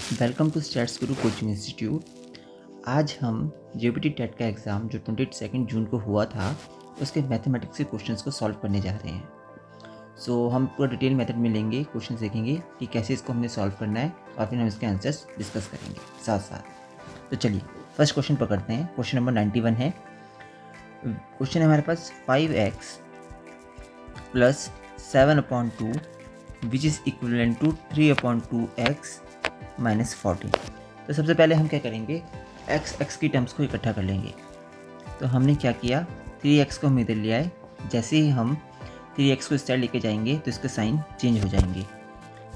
Welcome to stats Guru coaching institute. आज हम GPT TET का एग्ज़ाम जो 22 जून को हुआ था उसके मैथमेटिक्स के क्वेश्चंस को सॉल्व करने जा रहे हैं। हम पूरा डिटेल मेथड में लेंगे, क्वेश्चन देखेंगे कि कैसे इसको हमने सॉल्व करना है और फिर हम इसके आंसर्स डिस्कस करेंगे साथ साथ। तो चलिए फर्स्ट क्वेश्चन पकड़ते हैं। क्वेश्चन नंबर 91 है। क्वेश्चन है हमारे पास 5x plus 7/2 which is equivalent to 3/2x minus 14। तो सबसे पहले हम क्या करेंगे, x की टर्म्स को इकट्ठा कर लेंगे। तो हमने क्या किया, 3x को हम इधर ले आए। जैसे ही हम 3x को इस साइड लेके जाएंगे तो इसके साइन चेंज हो जाएंगे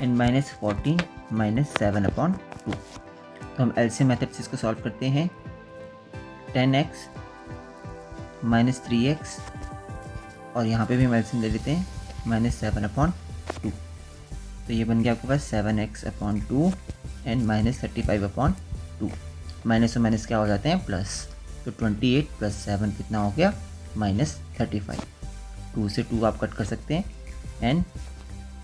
एंड माइनस 14 माइनस 7/2। तो हम एलसीएम मेथड से इसको सॉल्व करते हैं। 10x माइनस 3x और यहाँ पे भी हम एलसीएम ले लेते हैं, माइनस 7/2। तो ये बन गया आपके पास 7x/2 एंड माइनस 35/2। माइनस और माइनस क्या हो जाते हैं, प्लस। तो 28 प्लस 7 कितना हो गया, माइनस 35। 2 से 2 आप कट कर सकते हैं एंड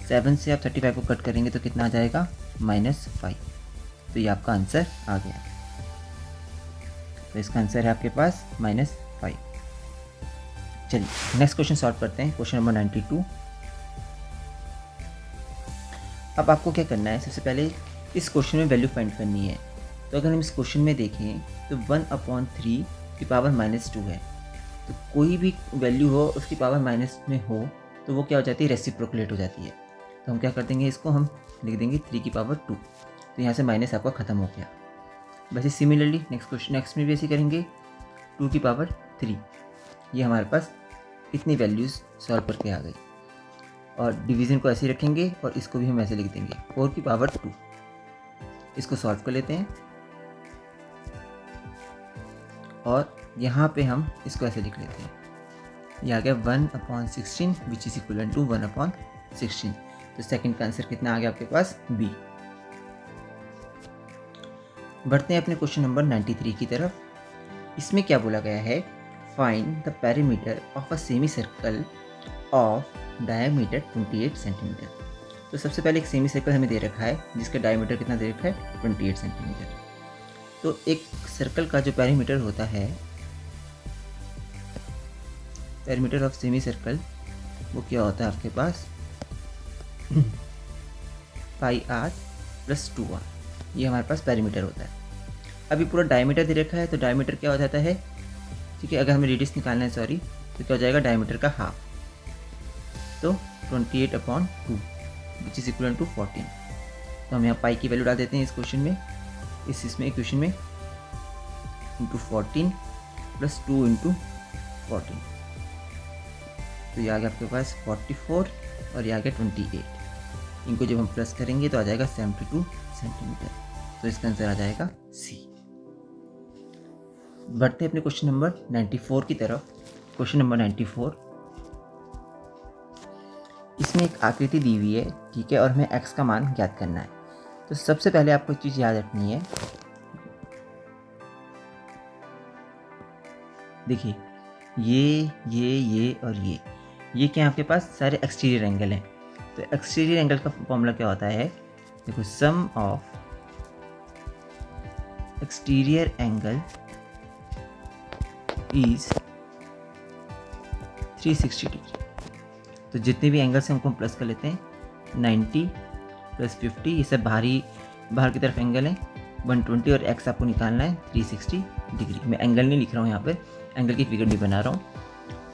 7 से आप 35 को कट करेंगे तो कितना आ जाएगा, माइनस 5। तो ये आपका आंसर आ गया। तो इसका आंसर है आपके पास माइनस 5। चलिए नेक्स्ट क्वेश्चन सॉल्व करते हैं। Question number 92। अब आपको क्या करना है, सबसे पहले इस क्वेश्चन में वैल्यू फाइंड करनी है। तो अगर हम इस क्वेश्चन में देखें तो 1/3 की पावर -2 है। तो कोई भी वैल्यू हो उसकी पावर माइनस में हो तो वो क्या हो जाती है, रेसिप्रोकेट हो जाती है। तो हम क्या कर देंगे, इसको हम लिख देंगे 3 की पावर 2। तो यहाँ से माइनस आपका ख़त्म हो गया। वैसे सिमिलरली नेक्स्ट में भी ऐसे करेंगे, 2 की पावर 3। ये हमारे पास इतनी वैल्यूज़ सॉल्व करके आ गई। और डिवीज़न को ऐसे ही रखेंगे और इसको भी हम ऐसे लिख देंगे, 4 की पावर 2। इसको सॉल्व कर लेते हैं और यहाँ पे हम इसको ऐसे लिख लेते हैं। ये आ गया 1/16 विच इज़ इक्वल टू 1/16। तो सेकंड का आंसर कितना आ गया आपके पास, बी। बढ़ते हैं अपने क्वेश्चन नंबर 93 की तरफ। इसमें क्या बोला गया है, find the perimeter of a semi circle of diameter 28 centimetre. तो सबसे पहले एक सेमी सर्कल हमें दे रखा है जिसका डायमीटर कितना दे रखा है, 28 सेंटीमीटर। तो एक सर्कल का जो पेरीमीटर होता है, पेरीमीटर ऑफ सेमी सर्कल, वो क्या होता है आपके पास, πr + 2r। ये हमारे पास पेरीमीटर होता है। अभी पूरा डायमीटर दे रखा है तो डायमीटर क्या हो जाता है, ठीक है, अगर हमें रेडियस निकालना है सॉरी, तो क्या हो जाएगा, डायमीटर का हाफ। तो 28/2 विच इज़ इक्वल टू 14। तो हम यहाँ पाई की वैल्यू डाल देते हैं इस क्वेश्चन में, इसमें इक्वेशन में, इंटू 14 + 2 × 14। तो ये आ गया आपके पास 44 और ये आ गया 28। इनको जब हम प्लस करेंगे तो आ जाएगा 72 सेंटीमीटर। तो इसका आंसर आ जाएगा सी। बढ़ते हैं अपने क्वेश्चन नंबर 94 की तरफ। क्वेश्चन नंबर 94, इसमें एक आकृति दी हुई है, ठीक है, और हमें x का मान ज्ञात करना है। तो सबसे पहले आपको एक चीज़ याद रखनी है, देखिए ये और ये क्या है आपके पास, सारे एक्सटीरियर एंगल हैं। तो एक्सटीरियर एंगल का फॉर्मूला क्या होता है, देखो, sum of exterior angle is 360 degree. तो जितने भी एंगल्स हैं उनको हम प्लस कर लेते हैं। 90 + 50, ये सब बाहर की तरफ एंगल है। 120 और x आपको निकालना है 360 डिग्री। मैं एंगल नहीं लिख रहा हूँ यहाँ पर, एंगल की फिगर नहीं बना रहा हूँ।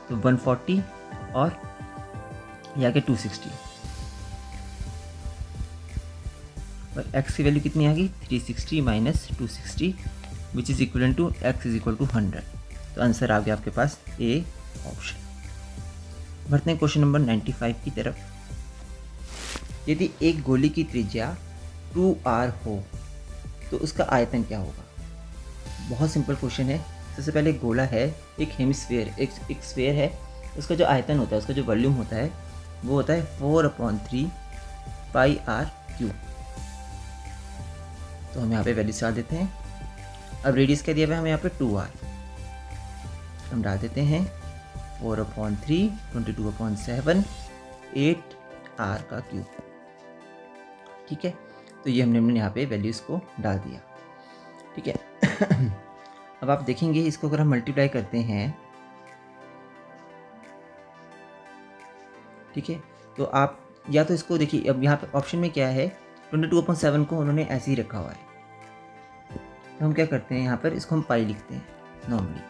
तो 140 और ये आगे 260 और x की वैल्यू कितनी आ गई, 360 minus 260 which is equal to x is equal to 100। तो आंसर आ गया आपके पास ए ऑप्शन। बढ़ते हैं क्वेश्चन नंबर 95 की तरफ। यदि एक गोली की त्रिज्या 2r हो तो उसका आयतन क्या होगा। बहुत सिंपल क्वेश्चन है। सबसे पहले एक गोला है, एक हेमिस्फीयर, एक स्फीयर है, उसका जो आयतन होता है, उसका जो वॉल्यूम होता है, वो होता है 4/3 πr³। तो हम यहाँ पे वैल्यू डाल देते हैं। अब रेडियस क्या दिया हुआ है हमें यहाँ पे, 2r। हम डाल देते हैं 4/3 22/7 8r³। ठीक है, तो ये हमने यहाँ पे वैल्यूज़ को डाल दिया। ठीक है। अब आप देखेंगे इसको अगर हम मल्टीप्लाई करते हैं, ठीक है, तो आप या तो इसको देखिए, अब यहाँ पे ऑप्शन में क्या है, 22/7 को उन्होंने ऐसे ही रखा हुआ है, तो हम क्या करते हैं यहाँ पर इसको हम पाई लिखते हैं नॉर्मली,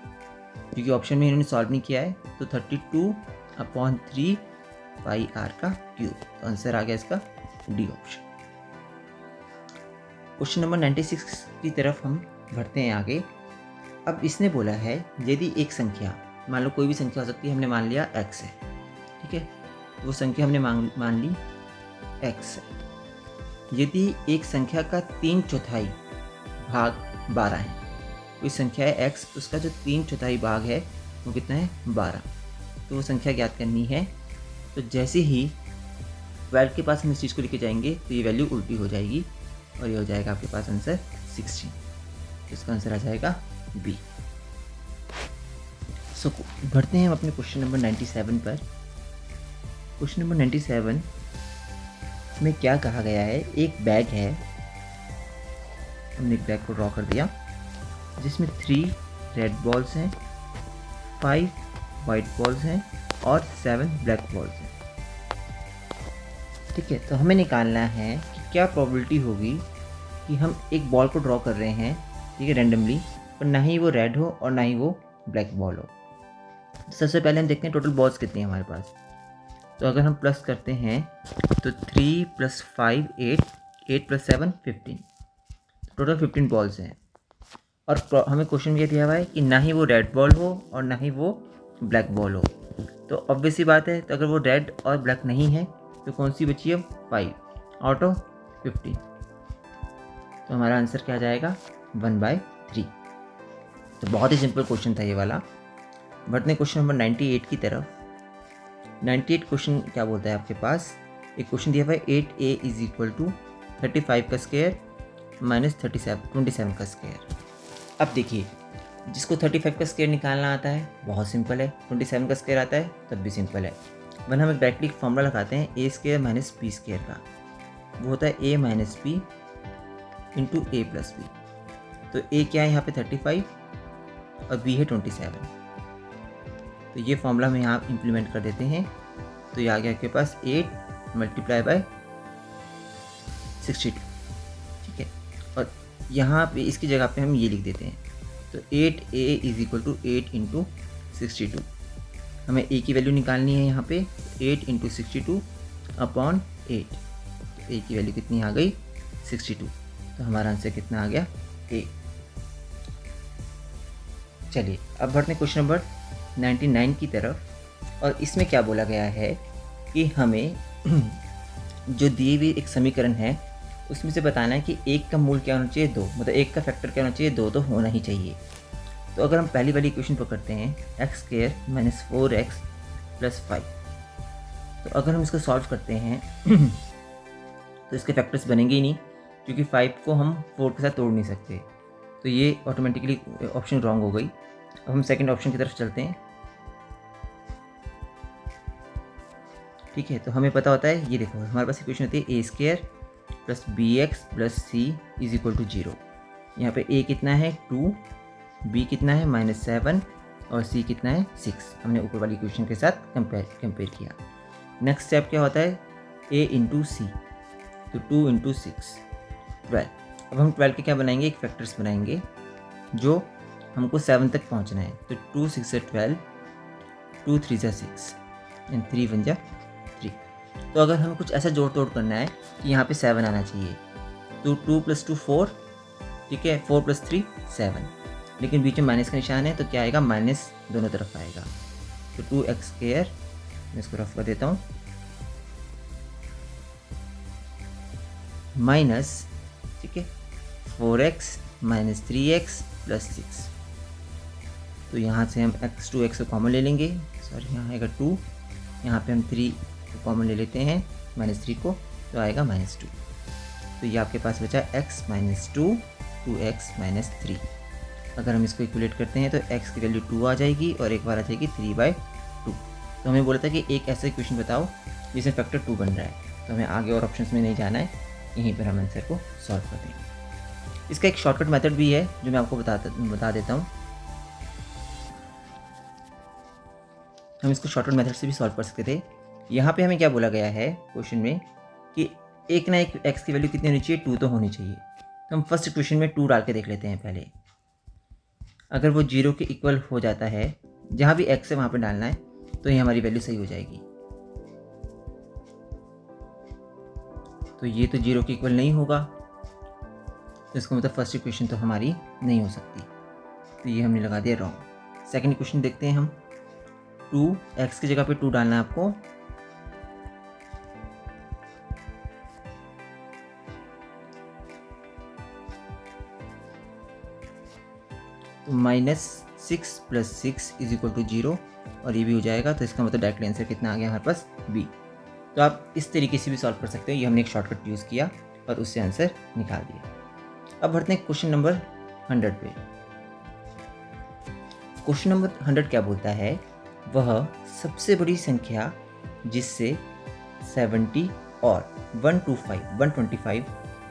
क्योंकि ऑप्शन में इन्होंने सॉल्व नहीं किया है। तो 32/3 पाई आर का क्यूब, तो आंसर आ गया इसका डी ऑप्शन। क्वेश्चन नंबर 96 की तरफ हम बढ़ते हैं आगे। अब इसने बोला है यदि एक संख्या, मान लो कोई भी संख्या हो सकती है, हमने मान लिया x है, ठीक है, वो संख्या हमने मान ली x है। यदि एक संख्या का 3/4 भाग 12 है, कोई संख्या है x, उसका जो 3/4 भाग है वो कितना है 12, तो वो संख्या ज्ञात करनी है। तो जैसे ही 12 के पास हम इस चीज़ को लेके जाएंगे तो ये वैल्यू उल्टी हो जाएगी और ये हो जाएगा आपके पास आंसर 16, तो इसका आंसर आ जाएगा बी। सो बढ़ते हैं हम अपने क्वेश्चन नंबर 97 पर। क्वेश्चन नंबर 97 में क्या कहा गया है, एक बैग है, हमने एक बैग को ड्रॉ कर दिया जिसमें 3 रेड बॉल्स हैं, 5 वाइट बॉल्स हैं और 7 ब्लैक बॉल्स हैं। ठीक है, तो हमें निकालना है कि क्या प्रोबेबिलिटी होगी कि हम एक बॉल को ड्रॉ कर रहे हैं, ठीक है, रैंडमली, पर ना ही वो रेड हो और ना ही वो ब्लैक बॉल हो। सबसे पहले हम देखते हैं टोटल बॉल्स कितनी है हमारे पास। तो अगर हम प्लस करते हैं तो 3 + 5 8, 8 + 7 15, टोटल 15 बॉल्स हैं। और हमें क्वेश्चन ये दिया हुआ है कि ना ही वो रेड बॉल हो और ना ही वो ब्लैक बॉल हो। तो ऑब्वियस सी बात है, तो अगर वो रेड और ब्लैक नहीं है तो कौन सी बची है, 5 आउट ऑफ 15, तो हमारा आंसर क्या आ जाएगा 1/3। तो बहुत ही सिंपल क्वेश्चन था ये वाला। बढ़ते हैं क्वेश्चन नंबर 98 की तरफ। 98 क्वेश्चन क्या बोलता है आपके पास, एक क्वेश्चन दिया हुआ है 8a = 35 का स्क्वायर - 27 का स्क्वायर। अब देखिए, जिसको 35 का स्क्वायर निकालना आता है बहुत सिंपल है, 27 का स्क्वायर आता है तब भी सिंपल है। वन हम डायरेक्टली फॉर्मूला लगाते हैं a² - b² का, वो होता है a - b × a + b। तो a क्या है यहाँ पे 35 और b है 27, तो ये फॉर्मूला हम यहाँ इम्प्लीमेंट कर देते हैं। तो ये आ गया आपके पास 8 × 62, ठीक है, और यहाँ पे इसकी जगह पे हम ये लिख देते हैं। तो 8a = 8 × 62, हमें a की वैल्यू निकालनी है यहाँ पे 8 × 62/8, तो a की वैल्यू कितनी आ गई 62, तो हमारा आंसर कितना आ गया a। चलिए अब बढ़ते हैं क्वेश्चन नंबर 99 की तरफ। और इसमें क्या बोला गया है कि हमें जो दिए हुए एक समीकरण है उसमें से बताना है कि एक का मूल क्या होना चाहिए 2, मतलब एक का फैक्टर क्या होना चाहिए 2, तो होना ही चाहिए। तो अगर हम पहली वाली इक्वेशन पकड़ते हैं x² - 4x + 5, तो अगर हम इसको सॉल्व करते हैं तो इसके फैक्टर्स बनेंगे ही नहीं, क्योंकि 5 को हम 4 के साथ तोड़ नहीं सकते, तो ये ऑटोमेटिकली ऑप्शन रॉन्ग हो गई। अब हम सेकंड ऑप्शन की तरफ चलते हैं। ठीक है, तो हमें पता होता है, ये देखो हमारे पास इक्वेशन होती है a² + bx + c = 0। यहाँ पे a कितना है 2, b कितना है -7 और c कितना है 6। हमने ऊपर वाली इक्वेशन के साथ कंपेयर किया। नेक्स्ट स्टेप क्या होता है a × c, तो 2 × 6 12। अब हम 12 के क्या बनाएंगे, एक फैक्टर्स बनाएंगे जो हमको 7 तक पहुँचना है। तो 2 × 6 = 12, 2 × 3 = 6 एंड 3 × 1 = 3। तो अगर हमें कुछ ऐसा जोड़ तोड़ करना है कि यहाँ पे 7 आना चाहिए, तो 2 + 2 4, ठीक है, 4 + 3 7, लेकिन बीच में माइनस का निशान है तो क्या आएगा, माइनस दोनों तरफ आएगा। तो 2x², मैं इसको रफ कर देता हूँ, माइनस, ठीक है, 4x - 3x + 6। तो यहाँ से हम x को कॉमन ले लेंगे, सॉरी यहाँ आएगा 2, यहाँ पे हम 3 को कॉमन ले लेते हैं, -3 को, तो आएगा -2। तो ये आपके पास बचा x - 2, 2x - 3। अगर हम इसको इक्वलेट करते हैं तो x की वैल्यू 2 आ जाएगी और एक बार आ जाएगी 3/2। तो हमें बोला था कि एक ऐसा इक्वेशन बताओ जिसमें फैक्टर 2 बन रहा है, तो हमें आगे और ऑप्शंस में नहीं जाना है, यहीं पर हम आंसर को सॉल्व कर देंगे। इसका एक शॉर्टकट मेथड भी है जो मैं आपको बता देता हूँ। हम इसको शॉर्टकट मेथड से भी सॉल्व कर सकते थे। यहाँ पे हमें क्या बोला गया है क्वेश्चन में कि एक ना एक एक्स की वैल्यू कितनी होनी चाहिए, 2 तो होनी चाहिए। तो हम फर्स्ट इक्वेशन में 2 डाल के देख लेते हैं पहले। अगर वो 0 के इक्वल हो जाता है, जहाँ भी एक्स है वहाँ पे डालना है, तो ये हमारी वैल्यू सही हो जाएगी। तो ये तो 0 के इक्वल नहीं होगा, तो इसका मतलब फर्स्ट इक्वेशन तो हमारी नहीं हो सकती, तो ये हमने लगा दिया रॉन्ग। सेकंड इक्वेशन देखते हैं हम। 2 एक्स की जगह पे 2 डालना है आपको। तो -6 + 6 = 0 और ये भी हो जाएगा, तो इसका मतलब डायरेक्ट आंसर कितना आ गया हमारे पास, बी। तो आप इस तरीके से भी सॉल्व कर सकते हो। ये हमने एक शॉर्टकट यूज़ किया और उससे आंसर निकाल दिया। अब बढ़ते हैं क्वेश्चन नंबर 100 पे। क्वेश्चन नंबर 100 क्या बोलता है, वह सबसे बड़ी संख्या जिससे 70 और 125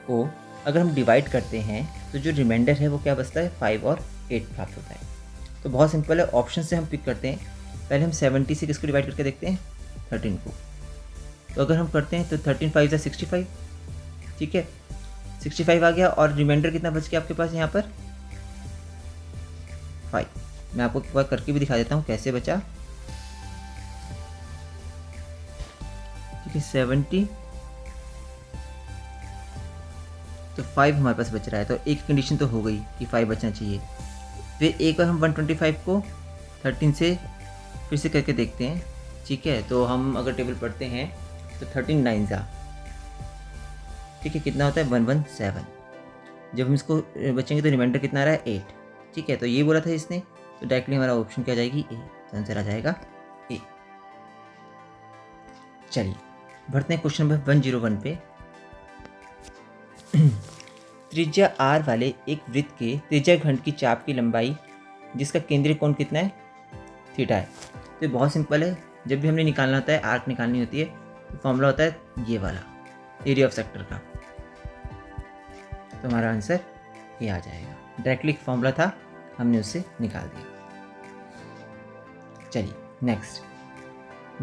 को अगर हम डिवाइड करते हैं तो जो रिमाइंडर है वो क्या बचता है, 5 और 8 प्राप्त होता है। तो बहुत सिंपल है, ऑप्शन से हम पिक करते हैं। पहले हम 70 से किसको डिवाइड करके देखते हैं, 13 को। तो अगर हम करते हैं तो 13 5 = 65, ठीक है, 65 आ गया और रिमाइंडर कितना बच गया आपके पास यहाँ पर, 5। मैं आपको एक बार करके भी दिखा देता हूँ कैसे बचा। ठीक है, 70 तो 5 हमारे पास बच रहा है, तो एक कंडीशन तो हो गई कि 5 बचना चाहिए। फिर एक बार हम 125 को 13 से फिर से करके देखते हैं, ठीक है। तो हम अगर टेबल पढ़ते हैं तो 13 9 जा, ठीक है, कितना होता है 117। जब हम इसको बचेंगे तो रिमाइंडर कितना आ रहा है, 8, ठीक है। तो ये बोला था इसने, तो डायरेक्टली हमारा ऑप्शन क्या जाएगी, ए। तो आंसर आ जाएगा ए। चलिए बढ़ते हैं क्वेश्चन नंबर 101 पे। त्रिज्या r वाले एक वृत्त के त्रिज्या खंड की चाप की लंबाई जिसका केंद्रीय कोण कितना है, थीटा है। तो ये बहुत सिंपल है। जब भी हमने निकालना होता है, आर्क निकालनी होती है, तो फॉर्मूला होता है ये वाला, एरिया ऑफ सेक्टर का। तो हमारा आंसर ये आ जाएगा। डायरेक्टली फॉर्मूला था, हमने उससे निकाल दिया। चलिए नेक्स्ट,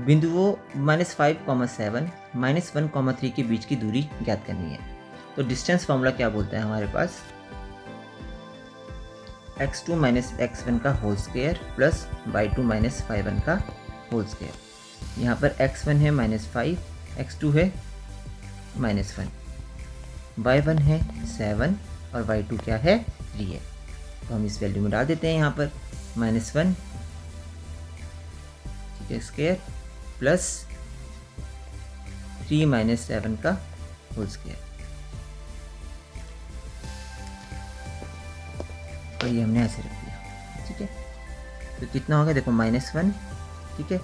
बिंदुओं -5, 7, -1, 3 के बीच की दूरी ज्ञात करनी है। तो डिस्टेंस फॉर्मूला क्या बोलता है हमारे पास, x2 - x1 का whole square plus y2 - y1 का होल स्क्वायर। यहाँ पर x1 है -5, x2 है -1, y1 है 7 और y2 क्या है, 3 है। तो हम इस वैल्यू में डाल देते हैं यहाँ पर -1, ठीक है, स्क्वायर प्लस 3 - 7 का होल स्क्वायर, और ये हमने ऐसे रख दिया, ठीक है। तो कितना हो गया, देखो -1, ठीक है।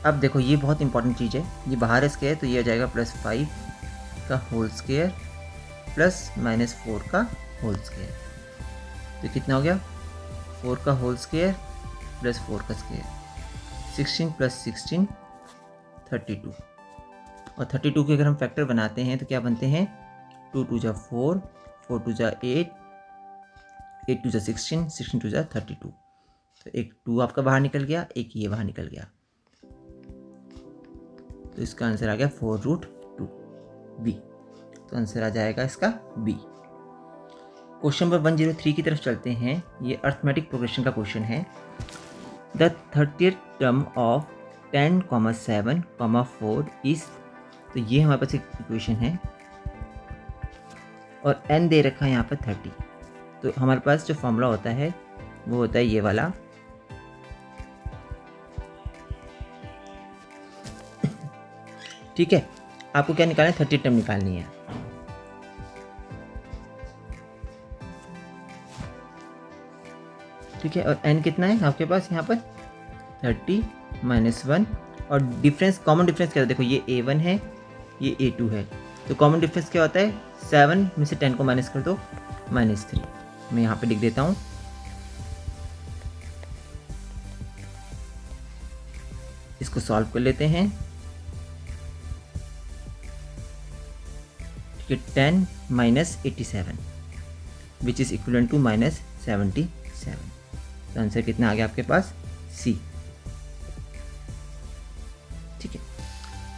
अब देखो ये बहुत इंपॉर्टेंट चीज़ है, ये बाहर स्क्वायर, तो ये आ जाएगा +5 का होल स्क्वायर प्लस -4 का होल स्क्वायर। तो कितना हो गया, 4 का होल स्क्वायर प्लस 4 का स्क्वायर, 16 + 16 32। और 32 के अगर हम फैक्टर बनाते हैं तो क्या बनते हैं, 2 × 2 = 4, 4 × 2 = 8, 8 × 2 = 16, 16 × 2 = 32। तो एक 2 आपका बाहर निकल गया, एक ये बाहर निकल गया, तो इसका आंसर आ गया 4√2 बी। तो आंसर आ जाएगा इसका बी। क्वेश्चन नंबर 103 की तरफ चलते हैं। ये अर्थमेटिक प्रोग्रेशन का क्वेश्चन है। The 30th term of 10, 7, 4 is, तो ये हमारे पास एक इक्वेशन है और n दे रखा है यहाँ पर 30। तो हमारे पास जो फॉर्मूला होता है वो होता है ये वाला, ठीक है। आपको क्या निकालना है, 30 टर्म निकालनी है। ठीक है, और n कितना है आपके पास यहाँ पर 30 - 1, और डिफरेंस, कॉमन डिफरेंस क्या है, देखो ये a1 है, ये a2 है। तो कॉमन डिफरेंस क्या होता है, 7 में से 10 को माइनस कर दो, -3। मैं यहाँ पे लिख देता हूँ, इसको सॉल्व कर लेते हैं। कि 10 minus 87 which is equal to minus 77। तो आंसर कितना आ गया आपके पास? सी। ठीक है,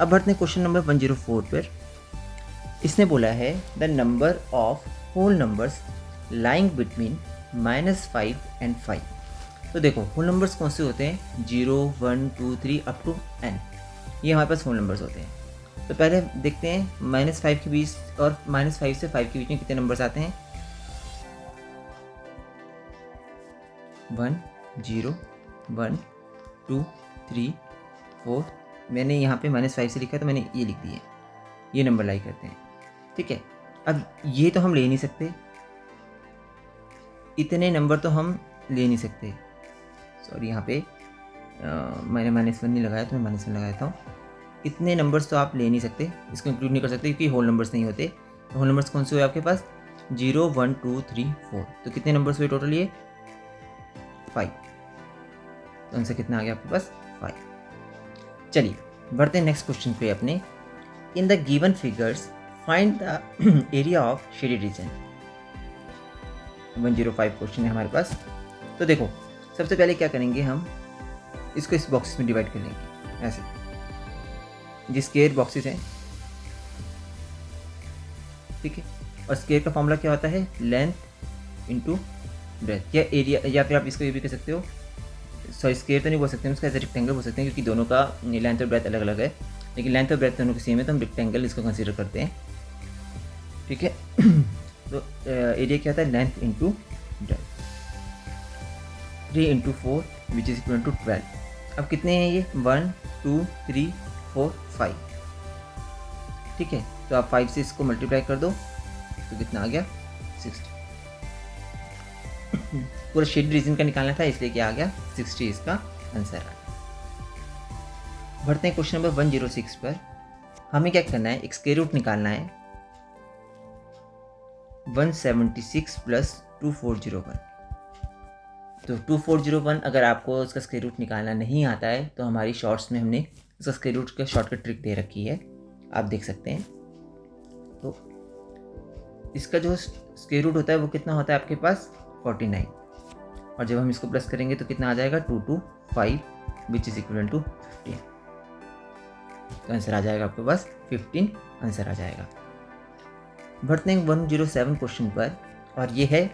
अब बढ़ते हैं क्वेश्चन नंबर 104 पर। इसने बोला है the number of whole numbers lying between -5 and 5। तो देखो होल नंबर्स कौन से होते हैं? 0, 1, 2, 3 अप टू n, ये हमारे पास होल नंबर्स होते हैं। तो पहले देखते हैं -5 के बीच और -5 से 5 के बीच में कितने नंबर्स आते हैं। 1, 0, 1, 2, 3, 4। मैंने यहाँ पे -5 से लिखा है तो मैंने ये लिख दिए, ये नंबर लाई करते हैं। ठीक है, अब ये तो हम ले नहीं सकते, इतने नंबर तो हम ले नहीं सकते। सॉरी, यहाँ पे मैंने -1 नहीं लगाया तो मैं -1 लगाया था। इतने नंबर्स तो आप ले नहीं सकते, इसको इंक्लूड नहीं कर सकते क्योंकि होल नंबर्स नहीं होते। तो होल नंबर्स कौन से हुए आपके पास? 0, 1, 2, 3, 4। तो कितने नंबर्स हुए टोटल? ये 5। तो आंसर कितना आ गया आपके पास? 5। चलिए बढ़ते हैं नेक्स्ट क्वेश्चन पे अपने। In the given figures find the area of shaded region. 105 question है हमारे पास। तो देखो सबसे पहले क्या करेंगे, हम इसको इस बॉक्स में डिवाइड कर लेंगे ऐसे, जो स्क्वायर बॉक्सेस हैं। ठीक है, और स्क्वायर का फॉर्मूला क्या होता है? लेंथ इंटू ब्रेथ या एरिया, या फिर आप इसको ये भी कह सकते हो, सॉरी स्क्वायर तो नहीं बोल सकते हम, इसका एज रेक्टेंगल बोल सकते हैं क्योंकि दोनों का लेंथ और ब्रेथ अलग अलग है, लेकिन लेंथ और ब्रेथ दोनों की सेम है तो हम रेक्टेंगल इसको कंसीडर करते हैं। ठीक है, तो एरिया क्या होता है? Length into breadth. 3 into 4 which is equal to 12। अब कितने हैं ये? 1, 2, 3, 4, 5। ठीक है, तो आप 5 से इसको मल्टीप्लाई कर दो तो कितना आ गया? 60। पूरा शेड रीजन का निकालना था इसलिए क्या आ गया? 60 इसका आंसर आ गया। बढ़ते हैं क्वेश्चन नंबर 106 पर। हमें क्या करना है? एक स्क्वायर रूट निकालना है 176 प्लस 2401। तो 2401 अगर आपको उसका स्क्वायर रूट निकालना नहीं आता है तो हमारी शॉर्ट्स में हमने इसका स्क्वायर रूट का शॉर्टकट ट्रिक दे रखी है, आप देख सकते हैं। तो इसका जो स्क्वायर रूट होता है वो कितना होता है आपके पास? 49। और जब हम इसको प्लस करेंगे तो कितना आ जाएगा? 2 to 5 which is equal to 15। तो आंसर आ जाएगा आपके पास 15 आंसर आ जाएगा। बढ़ते हैं 107 क्वेश्चन पर, और ये है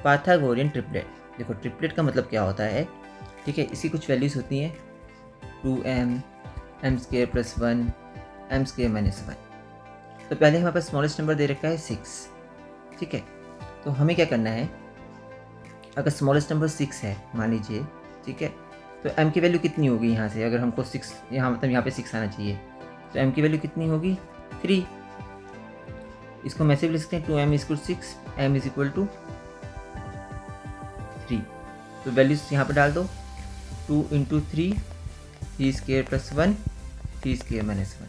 पाइथागोरियन ट्रिपलेट। देखो ट्रिपलेट का मतलब क्या होता है? ठीक है, इसकी कुछ वैल्यूज़ होती हैं 2m, m² + 1, m² - 1। तो पहले हमारे पास स्मॉलेस्ट नंबर दे रखा है 6। ठीक है, तो हमें क्या करना है? अगर स्मॉलेस्ट नंबर 6 है मान लीजिए, ठीक है, तो m की वैल्यू कितनी होगी यहाँ से? अगर हमको 6 यहाँ मतलब यहाँ पे 6 आना चाहिए, तो m की वैल्यू कितनी होगी? 3। इसको हम ऐसे भी लिख सकते हैं 2m = 6, m = 3। तो वैल्यूज यहाँ पे डाल दो, 2 × 3, 3² + 1, 3² - 1।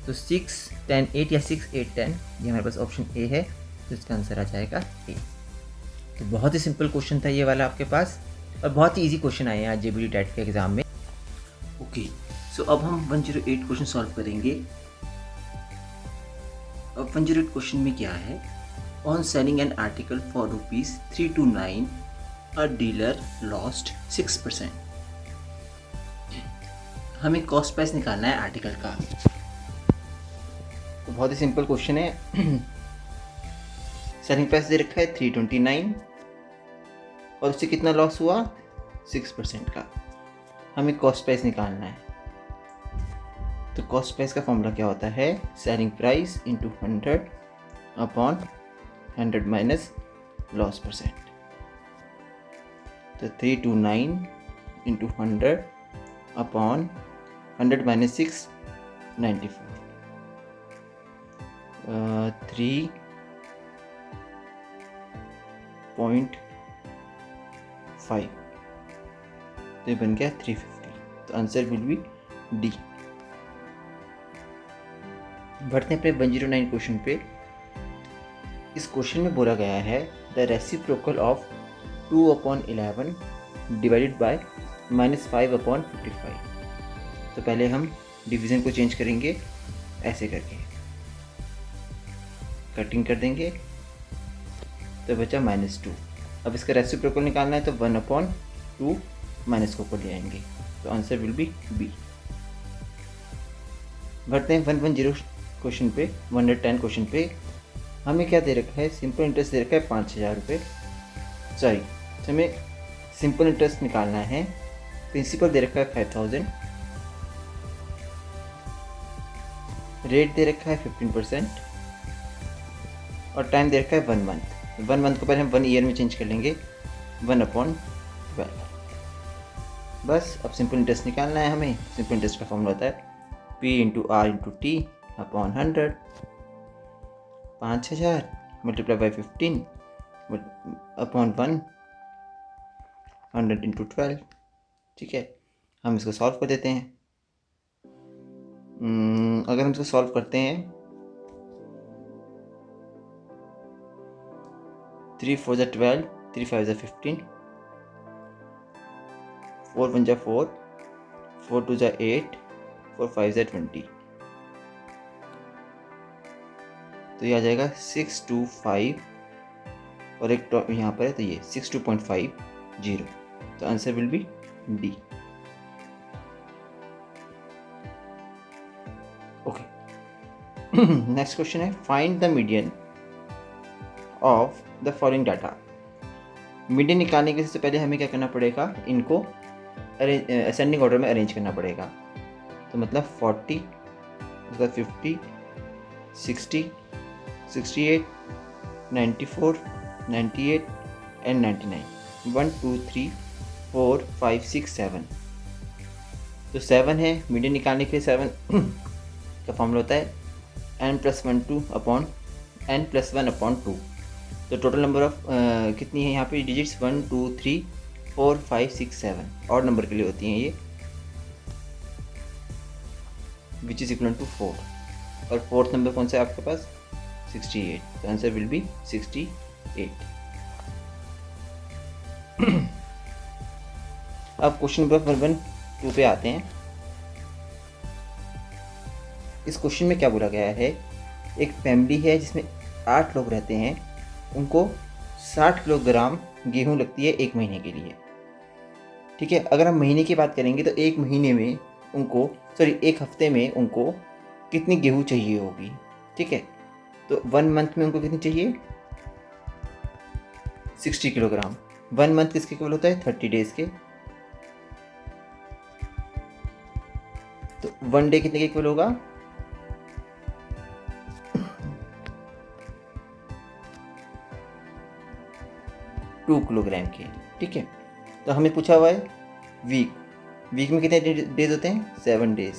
तो 6, 10, 8 या 6, 8, 10, ये हमारे पास ऑप्शन ए है, तो इसका आंसर आ जाएगा ए। तो बहुत ही सिंपल क्वेश्चन था ये वाला आपके पास, और बहुत ही इजी क्वेश्चन आए हैं आज जेबीटी टेट के एग्जाम में। ओके, सो अब हम 108 क्वेश्चन सॉल्व करेंगे। अब 108 क्वेश्चन में क्या है? On selling an article for ₹329 a dealer lost 6%। हमें कॉस्ट प्राइस निकालना है आर्टिकल का। तो बहुत ही सिंपल क्वेश्चन है। सेलिंग प्राइस दे रखा है 329 और उससे कितना लॉस हुआ? 6% का। हमें कॉस्ट प्राइस निकालना है। तो कॉस्ट प्राइस का फॉर्मूला क्या होता है? Selling price into 100 upon 100 minus loss percent. तो 329 इंटू 100 अपॉन 100 माइनस 6, 94। 3.5, तो ये बन गया 350। तो आंसर विल बी डी। बढ़ते हैं अपने 109 क्वेश्चन पे। इस क्वेश्चन में बोला गया है the reciprocal of 2/11 divided by -5/55। तो पहले हम डिवीज़न को चेंज करेंगे ऐसे करके, कटिंग कर देंगे तो बचा -2। अब इसका रेसिप्रोकल निकालना है तो 1/2 माइनस को ऊपर ले आएंगे, तो आंसर विल बी बी। बढ़ते हैं 110 क्वेश्चन पे, 110 क्वेश्चन पे। हमें क्या दे रखा है, सिंपल इंटरेस्ट दे रखा है 5000 रुपये, सॉरी हमें सिंपल इंटरेस्ट निकालना है। प्रिंसिपल दे रखा है 5000, रेट दे रखा है 15% और टाइम दे रखा है 1 मंथ। 1 मंथ को पहले हम 1 ईयर में चेंज कर लेंगे, 1/12। बस अब सिंपल इंटरेस्ट निकालना है हमें। सिंपल इंटरेस्ट का फॉर्मूला होता है P × R × T upon 100। 5000 multiply by 15 upon 1, 100 × 12। ठीक है, हम इसको सॉल्व कर देते हैं। अगर हम इसको सॉल्व करते हैं 3 4 12, 3 5 15, 4 1 4, 4 2 8, 4 5 20, तो ये आ जाएगा 625 और एक यहाँ पर है तो ये 62.50, तो answer will be D. Okay, next question है find the median of the following data. Median निकालने के से पहले हमें क्या करना पड़ेगा, इनको असेंडिंग ऑर्डर में अरेंज करना पड़ेगा। तो मतलब 40, उसके बाद 50, 60, 68, 94, 98 एंड 99। 1 2 3 4 5 6 7, तो 7 है। मीडियन निकालने के लिए 7 का फॉर्मूला होता है n+1 अपॉन n+1/2। तो टोटल नंबर ऑफ कितनी है यहाँ पे डिजिट्स, 1 2 3 4 5 6 7 और नंबर के लिए होती हैं ये, विच इज इक्वल टू 4। और फोर्थ नंबर कौन सा है आपके पास, 68, तो आंसर विल बी 68। अब क्वेश्चन नंबर 112 पे आते हैं। इस क्वेश्चन में क्या बोला गया है, एक फैमिली है जिसमें 8 लोग रहते हैं, उनको 60 किलोग्राम गेहूं लगती है 1 महीने के लिए। ठीक है, अगर हम महीने की बात करेंगे तो 1 महीने में उनको, सॉरी 1 हफ्ते में उनको कितनी गेहूं चाहिए होगी। ठीक है, तो 1 मंथ में उनको कितनी चाहिए, 60 किलोग्राम। 1 मंथ किसके इक्वल होता है, 30 डेज के। तो 1 डे कितने के इक्वल होगा, 2 किलोग्राम के। ठीक है, तो हमें पूछा हुआ है वीक में कितने डेज होते हैं, 7 डेज।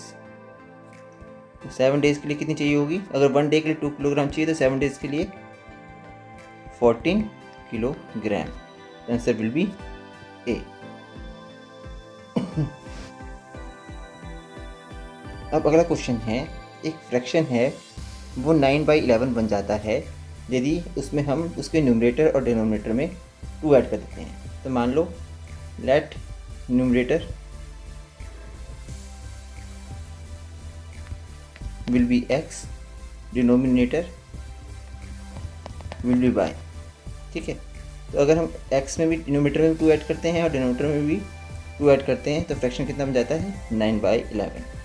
तो 7 डेज के लिए कितनी चाहिए होगी, अगर 1 डे के लिए 2 किलोग्राम चाहिए तो 7 डेज के लिए 14 किलोग्राम। आंसर विल बी ए। अब अगला क्वेश्चन है, एक फ्रैक्शन है वो 9/11 बन जाता है यदि उसमें हम उसके न्यूमरेटर और डिनोमिनेटर में 2 ऐड कर देते हैं। तो मान लो let numerator will be x, denominator will be y। ठीक है, तो अगर हम x में भी डिनोमिनेटर में भी 2 ऐड करते हैं और डिनोमिनेटर में भी 2 ऐड करते हैं तो फ्रैक्शन कितना बन जाता है, 9/11।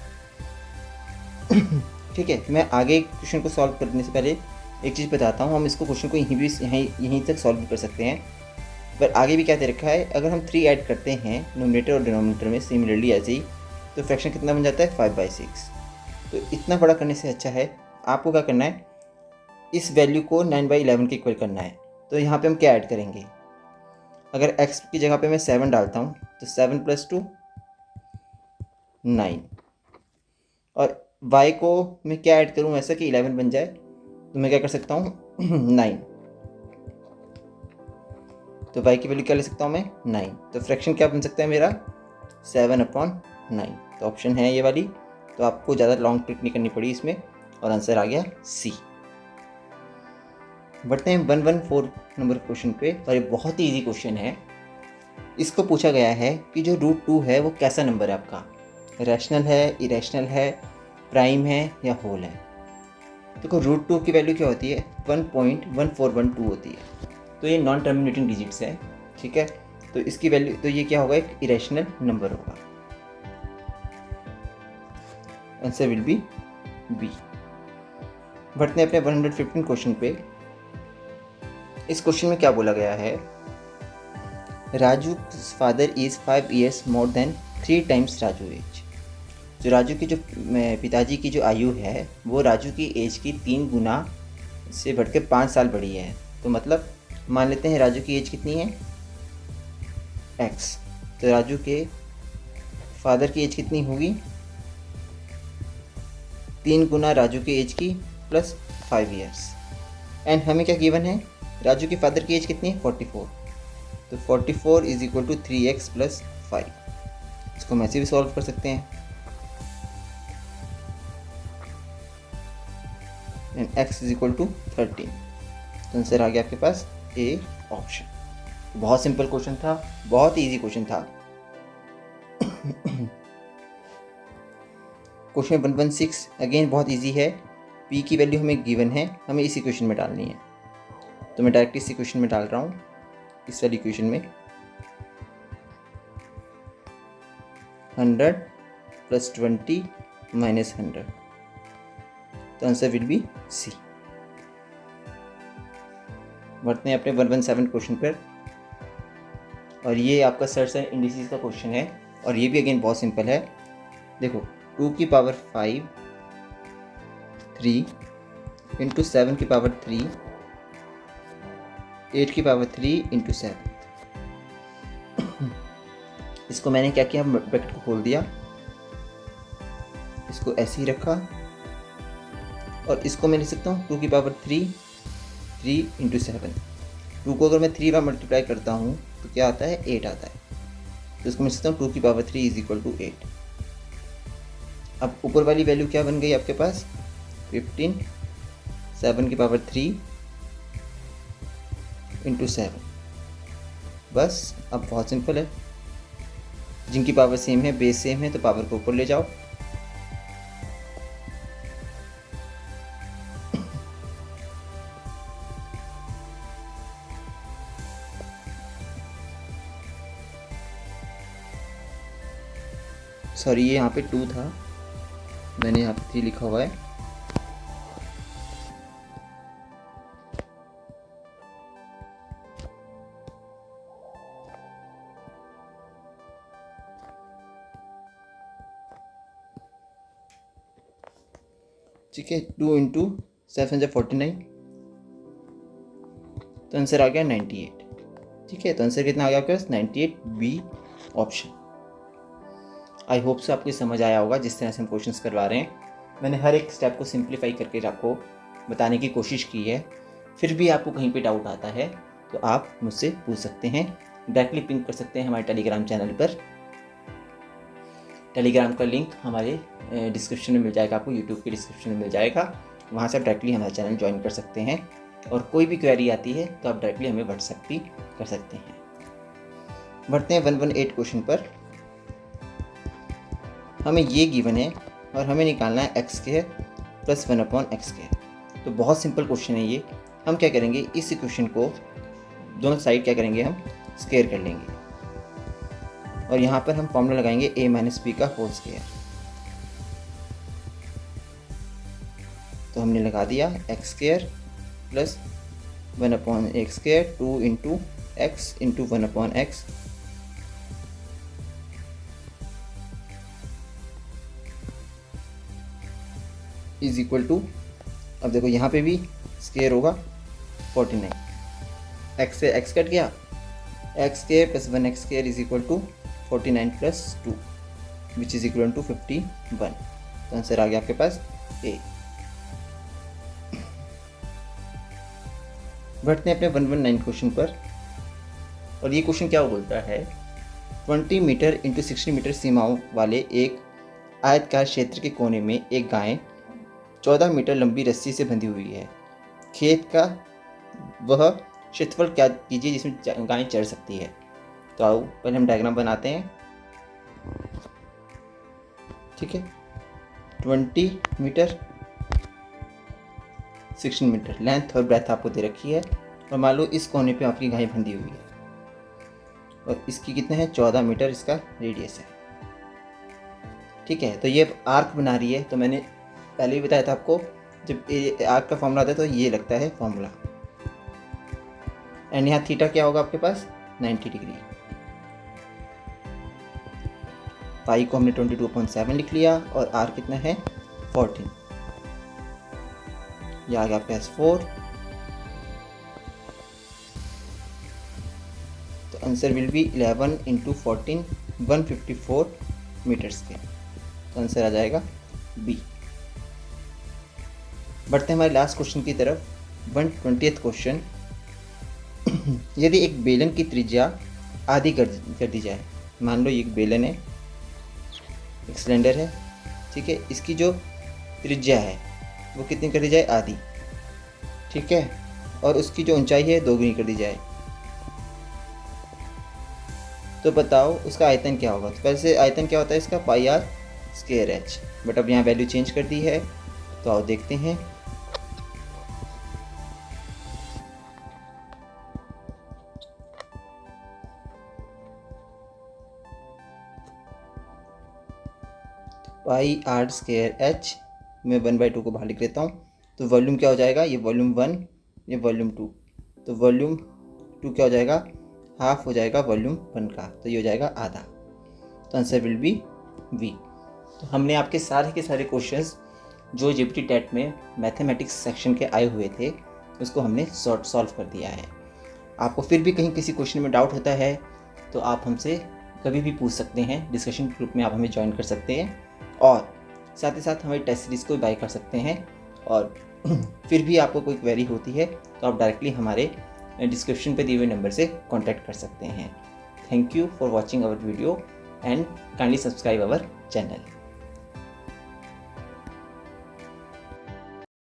ठीक है, मैं आगे क्वेश्चन को सॉल्व करने से पहले एक चीज़ बताता हूँ। हम इसको क्वेश्चन को यहीं तक सॉल्व कर सकते हैं, पर आगे भी क्या दे रखा है, अगर हम 3 ऐड करते हैं न्यूमरेटर और डिनोमिनेटर में सिमिलरली ऐसे ही, तो फ्रैक्शन कितना बन जाता है, 5/6। तो इतना बड़ा करने से अच्छा है आपको क्या करना है, इस वैल्यू को 9/11 के इक्वल करना है। तो यहाँ पे हम क्या ऐड करेंगे, अगर x की जगह पे मैं 7 डालता हूँ तो 7 + 2 9, और y को मैं क्या ऐड करूँ ऐसा कि 11 बन जाए, तो मैं क्या कर सकता हूँ 9, तो y की वैल्यू क्या ले सकता हूँ मैं 9। तो फ्रैक्शन क्या बन सकता है मेरा, 7/9। तो ऑप्शन है ये वाली, तो आपको ज़्यादा लॉन्ग ट्रिक नहीं करनी पड़ी इसमें, और आंसर आ गया सी। बढ़ते हैं 114 नंबर क्वेश्चन पे, और ये बहुत ही इजी क्वेश्चन है। इसको पूछा गया है कि जो √2 है वो कैसा नंबर है आपका, रैशनल है, इरेशनल है, प्राइम है या होल है। देखो रूट 2 की वैल्यू क्या होती है, 1.1412 होती है, तो ये नॉन टर्मिनेटिंग डिजिट्स है, ठीक है। तो इसकी वैल्यू, तो ये क्या होगा, एक इरेशनल नंबर होगा। Answer will be B. बढ़ते हैं अपने 115 क्वेश्चन पे। इस क्वेश्चन में क्या बोला गया है, Raju father is 5 years more than 3 times Raju age. जो राजू की जो पिताजी की जो आयु है वो राजू की एज की 3 गुना से बढ़ के 5 साल बड़ी है। तो मतलब मान लेते हैं राजू की एज कितनी है, x। तो राजू के फादर की एज कितनी होगी, 3 गुना राजू की एज की प्लस 5 years। एंड हमें क्या गिवन है, राजू की फादर की एज कितनी है, 44। तो 44 is equal to 3x plus 5। इसको हम ऐसे भी सॉल्व कर सकते हैं, and x is equal to 13। तो आंसर आ गया आपके पास ए ऑप्शन। बहुत सिंपल क्वेश्चन था, बहुत इजी क्वेश्चन था। क्वेश्चन 116 अगेन बहुत इजी है। p की वैल्यू हमें गिवन है, हमें इस इक्वेशन में डालनी है। तो मैं डायरेक्ट इस इक्वेशन में डाल रहा हूँ, इस वाली इक्वेशन में 100 प्लस 20 माइनस 100। तो आंसर विल बी सी। बढ़ते हैं अपने 117 क्वेश्चन पर, और ये आपका सर्च एंड इंडिसेस का क्वेश्चन है, और ये भी अगेन बहुत सिंपल है। देखो 2 की पावर 5 3 इंटू 7 की पावर 3 8 की पावर 3 इंटू 7। इसको मैंने क्या किया, ब्रैकेट को खोल दिया, इसको ऐसे ही रखा, और इसको मैं लिख सकता हूँ 2 की पावर 3 इंटू 7। 2 को अगर मैं 3 बार मल्टीप्लाई करता हूँ तो क्या आता है, 8 आता है। तो इसको मैं लिख सकता हूँ 2 की पावर 3 इज इक्वल टू 8। अब ऊपर वाली वैल्यू क्या बन गई आपके पास, 15 7 की पावर 3 इंटू 7। बस अब बहुत सिंपल है, जिनकी पावर सेम है, बेस सेम है, तो पावर को ऊपर ले जाओ। सॉरी ये यहाँ पे 2 था, मैंने यहाँ पे 3 लिखा हुआ है। ठीक है, 2 इंटू 7 जा 49, तो आंसर आ गया 98। ठीक है, तो आंसर कितना आ गया आपके पास, 98 बी ऑप्शन। आई होप से आपको समझ आया होगा जिस तरह से हम क्वेश्चंस करवा रहे हैं। मैंने हर एक स्टेप को सिंप्लीफाई करके आपको बताने की कोशिश की है। फिर भी आपको कहीं पे डाउट आता है तो आप मुझसे पूछ सकते हैं, डायरेक्टली पिंक कर सकते हैं हमारे टेलीग्राम चैनल पर। टेलीग्राम का लिंक हमारे डिस्क्रिप्शन में मिल जाएगा, आपको यूट्यूब के डिस्क्रिप्शन में मिल जाएगा। वहाँ से आप डायरेक्टली हमारा चैनल ज्वाइन कर सकते हैं, और कोई भी क्वेरी आती है तो आप डायरेक्टली हमें व्हाट्सएप भी कर सकते हैं। बढ़ते हैं 118 क्वेश्चन पर। हमें ये गिवन है और हमें निकालना है x square plus 1/x square. तो बहुत सिंपल क्वेश्चन है ये। हम क्या करेंगे, इस इक्वेशन को दोनों साइड क्या करेंगे, हम स्क्वायर कर लेंगे, और यहाँ पर हम फॉर्मूला लगाएंगे a माइनस बी का होल स्क्वायर। तो हमने लगा दिया x square plus 1/x square 2 into x into 1/x is equal to, अब देखो यहाँ पे भी स्क्वायर होगा 49, एक्स से एक्स कट गया, x square plus 1x square is equal to 49 plus 2 which is equal to 51। तो आंसर आ गया आपके पास ए। बढ़ते हैं अपने 119 क्वेश्चन पर, और ये क्वेश्चन क्या बोलता है, 20 मीटर इंटू 60 मीटर सीमाओं वाले एक आयतकार क्षेत्र के कोने में एक गाय 14 मीटर लंबी रस्सी से बंधी हुई है। खेत का वह क्षेत्रफल क्या कीजिए जिसमें गाय चढ़ सकती है। तो आओ पहले हम डायग्राम बनाते हैं। ठीक है, 20 मीटर, 16 मीटर लेंथ और ब्रेथ आपको दे रखी है। और मान लो इस कोने पे आपकी गाय बंधी हुई है और इसकी कितने हैं 14 मीटर इसका रेडियस है। ठीक है, तो ये आर्क बना रही है। तो मैंने पहले ही बताया था आपको, जब आर्क का फॉर्मूला आता है तो ये लगता है फॉर्मूला। एंड यहाँ थीटा क्या होगा आपके पास 90 डिग्री। पाई को हमने 22/7 लिख लिया और आर कितना है 14। ये आ गया आपके पास 4। तो आंसर विल बी 11 × 14 154 मीटर्स के। तो आंसर आ जाएगा बी। बढ़ते हैं हमारे लास्ट क्वेश्चन की तरफ। 120th question. यदि एक बेलन की त्रिज्या आधी कर दी जाए, मान लो ये एक बेलन है, एक सिलेंडर है, ठीक है, इसकी जो त्रिज्या है वो कितनी कर दी जाए आधी, ठीक है, और उसकी जो ऊंचाई है 2 गुनी कर दी जाए, तो बताओ उसका आयतन क्या होगा। तो वैसे आयतन क्या होता है इसका πr²h, बट अब यहाँ वैल्यू चेंज कर दी है। तो आओ देखते हैं। πr²h मैं 1/2 को बाहर लिख लेता हूँ। तो वॉल्यूम क्या हो जाएगा, ये वॉल्यूम 1, ये वॉल्यूम 2। तो वॉल्यूम 2 क्या हो जाएगा, हाफ हो जाएगा वॉल्यूम 1 का, तो ये हो जाएगा आधा। तो आंसर विल बी वी। तो हमने आपके सारे के सारे क्वेश्चंस जो जेपीटी टेट में मैथमेटिक्स सेक्शन के आए हुए थे उसको हमने सॉल्व कर दिया है। आपको फिर भी कहीं किसी क्वेश्चन में डाउट होता है तो आप हमसे कभी भी पूछ सकते हैं। डिस्कशन ग्रुप में आप हमें ज्वाइन कर सकते हैं और साथ ही साथ हमारी टेस्ट सीरीज़ को बाय कर सकते हैं। और फिर भी आपको कोई क्वेरी होती है तो आप डायरेक्टली हमारे डिस्क्रिप्शन पे दिए हुए नंबर से कांटेक्ट कर सकते हैं। Thank you for watching our video and kindly subscribe our channel.